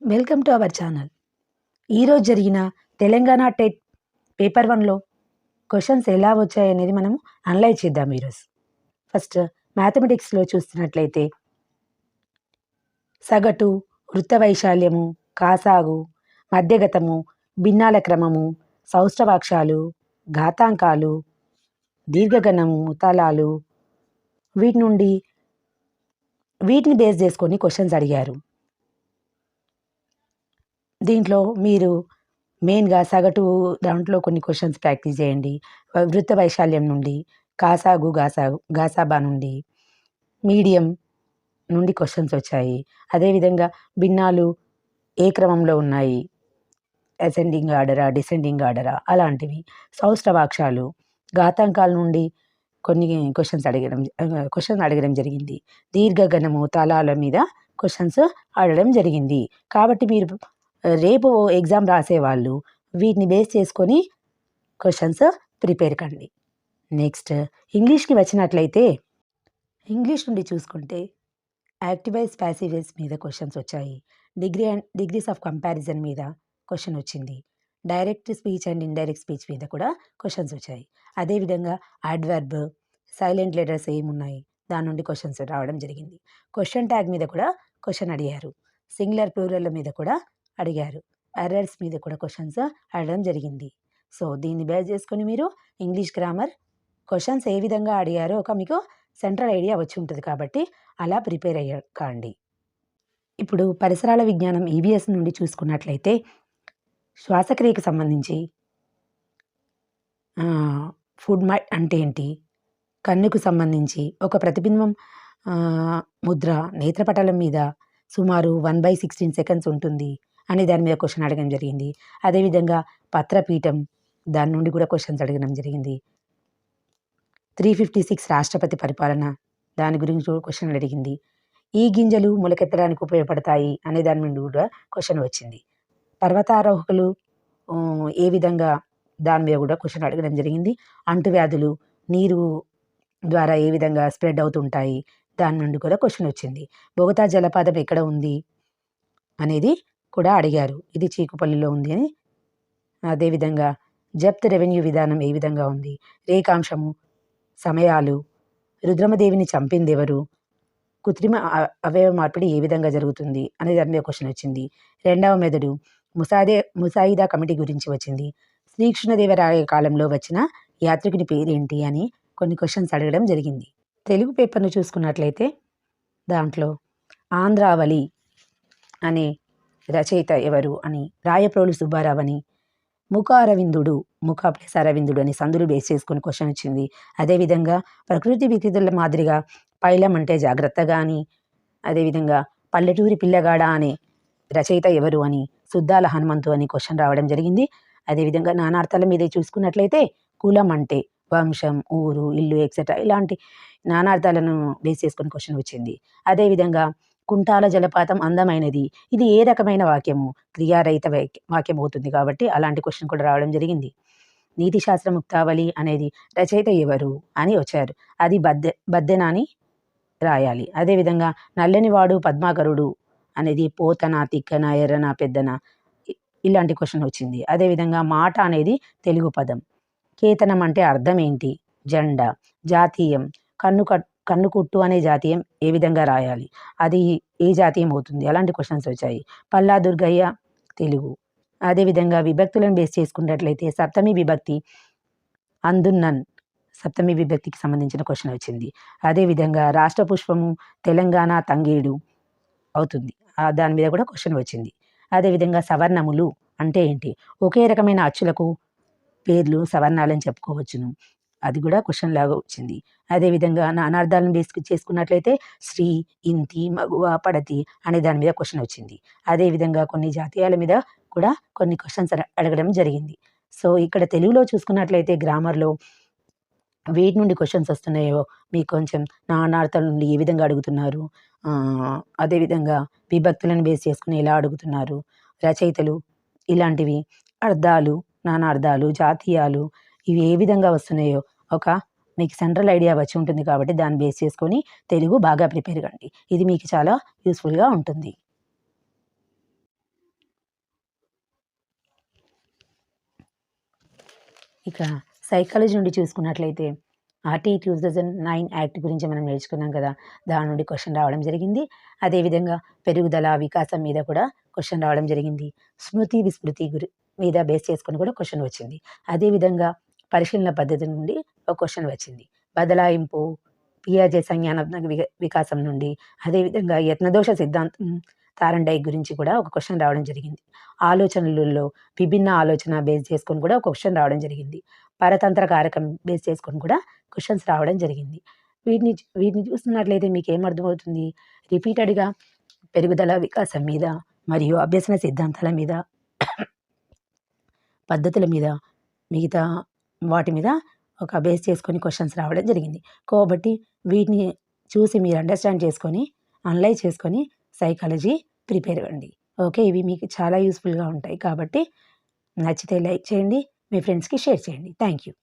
Welcome to our channel. ఈరోజు జరిగిన Telangana TET paper 1లో questions ఎలా వచ్చాయనేది మనం అనలైజ్ చేద్దాం ఈరోజు. ఫస్ట్ మ్యాథమెటిక్స్లో చూస్తున్నట్లయితే సగటు, వృత్త వైశాల్యము, కాసాగు, మధ్యగతము, భిన్నాల క్రమము, సౌష్ఠవాక్షాలు, ఘాతాంకాలు, దీర్ఘగణము, తలాలు వీటిని బేస్ చేసుకొని క్వశ్చన్స్ అడిగారు. దీంట్లో మీరు మెయిన్గా సగటు దాంట్లో కొన్ని క్వశ్చన్స్ ప్రాక్టీస్ చేయండి. వృత్త వైశాల్యం నుండి, గాసాబా నుండి, మీడియం నుండి క్వశ్చన్స్ వచ్చాయి. అదేవిధంగా భిన్నాలు ఏ క్రమంలో ఉన్నాయి, అసెండింగ్ ఆర్డరా, డిసెండింగ్ ఆర్డరా, అలాంటివి. సౌష్ఠవాక్షాలు, ఘాతాంకాల నుండి కొన్ని క్వశ్చన్స్ అడగడం జరిగింది. దీర్ఘగణము, తలాల మీద క్వశ్చన్స్ అడగడం జరిగింది. కాబట్టి మీరు రేపు ఎగ్జామ్ రాసేవాళ్ళు వీటిని బేస్ చేసుకొని క్వశ్చన్స్ ప్రిపేర్ కండి. నెక్స్ట్ ఇంగ్లీష్కి వచ్చినట్లయితే ఇంగ్లీష్ నుండి చూసుకుంటే యాక్టివైజ్ ప్యాసివైజ్ మీద క్వశ్చన్స్ వచ్చాయి. డిగ్రీస్ ఆఫ్ కంపారిజన్ మీద క్వశ్చన్ వచ్చింది. Direct speech and indirect speech మీద కూడా క్వశ్చన్స్ వచ్చాయి. అదేవిధంగా అడ్వర్బ్, సైలెంట్ లెటర్స్ ఏమున్నాయి దాని నుండి క్వశ్చన్స్ రావడం జరిగింది. క్వశ్చన్ ట్యాగ్ మీద కూడా క్వశ్చన్ అడిగారు. సింగులర్ ప్లూరల్ మీద కూడా అడిగారు. ఎర్రర్స్ మీద కూడా క్వశ్చన్స్ అడగడం జరిగింది. సో దీన్ని బేస్ చేసుకొని మీరు ఇంగ్లీష్ గ్రామర్ క్వశ్చన్స్ ఏ విధంగా అడిగారో మీకు సెంట్రల్ ఐడియా వచ్చి ఉంటుంది. కాబట్టి అలా ప్రిపేర్ కాండి. ఇప్పుడు పరిసరాల విజ్ఞానం ఈవీఎస్ నుండి చూసుకున్నట్లయితే శ్వాసక్రియకు సంబంధించి ఫుడ్ మైట్ అంటే ఏంటి, కన్నుకు సంబంధించి ఒక ప్రతిబింబం ముద్ర నేత్రపటలం మీద సుమారు 1/16 సెకండ్స్ ఉంటుంది అనే దాని మీద క్వశ్చన్ అడగడం జరిగింది. అదేవిధంగా పత్రపీఠం దాని నుండి కూడా క్వశ్చన్స్ అడగడం జరిగింది. 356 రాష్ట్రపతి పరిపాలన దాని గురించి కూడా క్వశ్చన్ అడిగింది. ఈ గింజలు మొలకెత్తడానికి ఉపయోగపడతాయి అనే దాని నుండి కూడా క్వశ్చన్ వచ్చింది. పర్వతారోహకులు ఏ విధంగా దాని మీద కూడా క్వశ్చన్ అడగడం జరిగింది. అంటువ్యాధులు నీరు ద్వారా ఏ విధంగా స్ప్రెడ్ అవుతుంటాయి దాని నుండి కూడా క్వశ్చన్ వచ్చింది. బొగతా జలపాతం ఎక్కడ ఉంది అనేది కూడా అడిగారు. ఇది చీకుపల్లిలో ఉంది అని. అదేవిధంగా జప్త్ రెవెన్యూ విధానం ఏ విధంగా ఉంది, రేఖాంశము, సమయాలు, రుద్రమదేవిని చంపింది ఎవరు, కృత్రిమ అవయవ మార్పిడి ఏ విధంగా జరుగుతుంది అనే దాని మీద క్వశ్చన్ వచ్చింది. రెండవ మెదడు ముసాయిదా కమిటీ గురించి వచ్చింది. శ్రీకృష్ణదేవరాయ కాలంలో వచ్చిన యాత్రికుని పేరేంటి అని కొన్ని క్వశ్చన్స్ అడగడం జరిగింది. తెలుగు పేపర్ను చూసుకున్నట్లయితే దాంట్లో ఆంధ్రావళి అనే రచయిత ఎవరు అని, రాయప్రోలు సుబ్బారావు అని, ముఖ ప్లస్ అరవిందుడు అని సందులు బేస్ చేసుకుని క్వశ్చన్ వచ్చింది. అదేవిధంగా ప్రకృతి వికృతుల మాదిరిగా పైలం అంటే జాగ్రత్తగా అని, అదేవిధంగా పల్లెటూరి పిల్లగాడ అనే రచయిత ఎవరు అని, సుద్దాల హనుమంతు అని క్వశ్చన్ రావడం జరిగింది. అదేవిధంగా నానార్థాల మీద చూసుకున్నట్లయితే కులం అంటే వంశం, ఊరు, ఇల్లు ఎక్సెట్రా ఇలాంటి నానార్థాలను బేస్ చేసుకుని క్వశ్చన్ వచ్చింది. అదేవిధంగా కుంటాల జలపాతం అందమైనది, ఇది ఏ రకమైన వాక్యము, క్రియారహిత వాక్యం అవుతుంది కాబట్టి అలాంటి క్వశ్చన్ కూడా రావడం జరిగింది. నీతి శాస్త్ర ముక్తావళి అనేది రచయిత ఎవరు అని వచ్చారు. అది బద్దెన అని రాయాలి. అదేవిధంగా నల్లనివాడు పద్మాకరుడు అనేది పోతన, తిక్కన, ఎర్రన, పెద్దన ఇలాంటి క్వశ్చన్ వచ్చింది. అదేవిధంగా మాట అనేది తెలుగు పదం. కేతనం అంటే అర్థం ఏంటి, జెండా. జాతీయం కన్నుకుట్టు అనే జాతీయం ఏ విధంగా రాయాలి, అది ఏ జాతీయం అవుతుంది, అలాంటి క్వశ్చన్స్ వచ్చాయి. పల్లా దుర్గయ్య తెలుగు. అదేవిధంగా విభక్తులను బేస్ చేసుకున్నట్లయితే సప్తమి విభక్తి అందున్నన్ సప్తమి విభక్తికి సంబంధించిన క్వశ్చన్ వచ్చింది. అదేవిధంగా రాష్ట్ర పుష్పము తెలంగాణ తంగేడు అవుతుంది, దాని మీద కూడా క్వశ్చన్ వచ్చింది. అదేవిధంగా సవర్ణములు అంటే ఏంటి, ఒకే రకమైన అచ్చులకు పేర్లు సవర్ణాలని చెప్పుకోవచ్చును, అది కూడా క్వశ్చన్ లాగా వచ్చింది. అదేవిధంగా నానార్థాలను బేస్ చేసుకున్నట్లయితే శ్రీ, ఇంతి, మగువ, పడతి అనే దాని మీద క్వశ్చన్ వచ్చింది. అదేవిధంగా కొన్ని జాతీయాల మీద కూడా కొన్ని క్వశ్చన్స్ అడగడం జరిగింది. సో ఇక్కడ తెలుగులో చూసుకున్నట్లయితే గ్రామర్లో వేటి నుండి క్వశ్చన్స్ వస్తున్నాయో మీకు కొంచెం నానార్థాల నుండి ఏ విధంగా అడుగుతున్నారు, అదేవిధంగా విభక్తులను బేస్ చేసుకుని ఎలా అడుగుతున్నారు, రచయితలు ఇలాంటివి, అర్థాలు, నానార్థాలు, జాతీయాలు ఇవి ఏ విధంగా వస్తున్నాయో మీకు సెంట్రల్ ఐడియా వచ్చి ఉంటుంది. కాబట్టి దాన్ని బేస్ చేసుకొని తెలుగు బాగా ప్రిపేర్ కండి. ఇది మీకు చాలా యూస్ఫుల్గా ఉంటుంది. ఇక సైకాలజీ నుండి చూసుకున్నట్లయితే ఆర్టీ 2009 యాక్ట్ గురించి మనం నేర్చుకున్నాం కదా! దాని నుండి క్వెషన్ రావడం జరిగింది. అదేవిధంగా పెరుగుదల, వికాసం మీద కూడా క్వెషన్ రావడం జరిగింది. స్మృతి, విస్మృతి మీద బేస్ చేసుకొని కూడా క్వెషన్ వచ్చింది. అదేవిధంగా పరిశీలన పద్ధతి నుండి ఒక క్వెషన్ వచ్చింది. బదలాయింపు, పియాజే సంజ్ఞానాత్మక వికాసం నుండి, అదేవిధంగా యత్నదోష సిద్ధాంతం తారండైక్ గురించి కూడా ఒక క్వెషన్ రావడం జరిగింది. ఆలోచనలలో విభిన్న ఆలోచన బేస్ చేసుకొని కూడా ఒక క్వెషన్ రావడం జరిగింది. పరతంత్ర కారకం బేస్ చేసుకొని కూడా క్వెషన్స్ రావడం జరిగింది. వీటిని వీటిని చూస్తున్నట్లయితే మీకేమర్థమవుతుంది? రిపీటెడ్‌గా పెరుగుదల, వికాసం మీద మరియు అభ్యసన సిద్ధాంతాల మీద, పద్ధతుల మీద, మిగతా వాటి మీద ఒక బేస్ చేసుకొని క్వెషన్స్ రావడం జరిగింది. కాబట్టి వీటిని చూసి మీరు అండర్‌స్టాండ్ చేసుకొని, అనలైజ్ చేసుకొని సైకాలజీ ప్రిపేర్ అవ్వండి. ఓకే. ఇవి మీకు చాలా యూజ్‌ఫుల్‌గా ఉంటాయి. కాబట్టి నచ్చితే లైక్ చేయండి. మీ ఫ్రెండ్స్‌కి షేర్ చేయండి. Thank you.